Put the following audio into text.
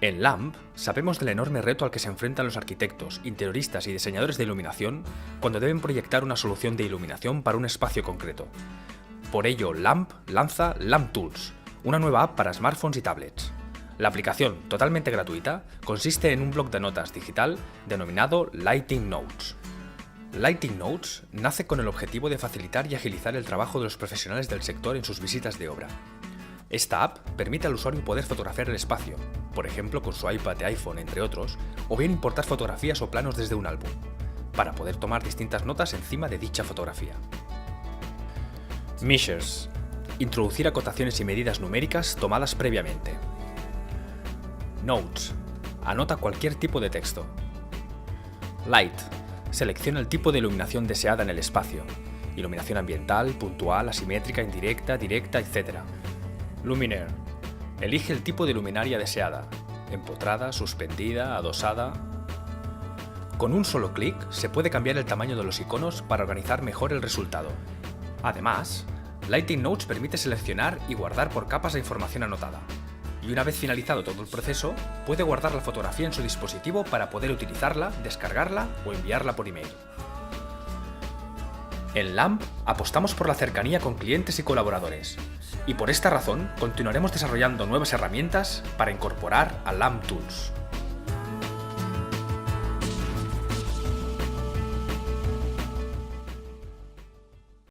En LAMP sabemos del enorme reto al que se enfrentan los arquitectos, interioristas y diseñadores de iluminación cuando deben proyectar una solución de iluminación para un espacio concreto. Por ello, LAMP lanza LAMP Tools, una nueva app para smartphones y tablets. La aplicación, totalmente gratuita, consiste en un bloc de notas digital denominado Lighting Notes. Lighting Notes nace con el objetivo de facilitar y agilizar el trabajo de los profesionales del sector en sus visitas de obra. Esta app permite al usuario poder fotografiar el espacio, por ejemplo con su iPad de iPhone entre otros, o bien importar fotografías o planos desde un álbum, para poder tomar distintas notas encima de dicha fotografía. Measures: introducir acotaciones y medidas numéricas tomadas previamente. Notes: anota cualquier tipo de texto. Light: selecciona el tipo de iluminación deseada en el espacio. Iluminación ambiental, puntual, asimétrica, indirecta, directa, etc. Luminaire: elige el tipo de luminaria deseada, empotrada, suspendida, adosada. Con un solo clic se puede cambiar el tamaño de los iconos para organizar mejor el resultado. Además, Lighting Notes permite seleccionar y guardar por capas la información anotada. Y una vez finalizado todo el proceso, puede guardar la fotografía en su dispositivo para poder utilizarla, descargarla o enviarla por email. En LAMP apostamos por la cercanía con clientes y colaboradores, y por esta razón continuaremos desarrollando nuevas herramientas para incorporar a LAMP Tools.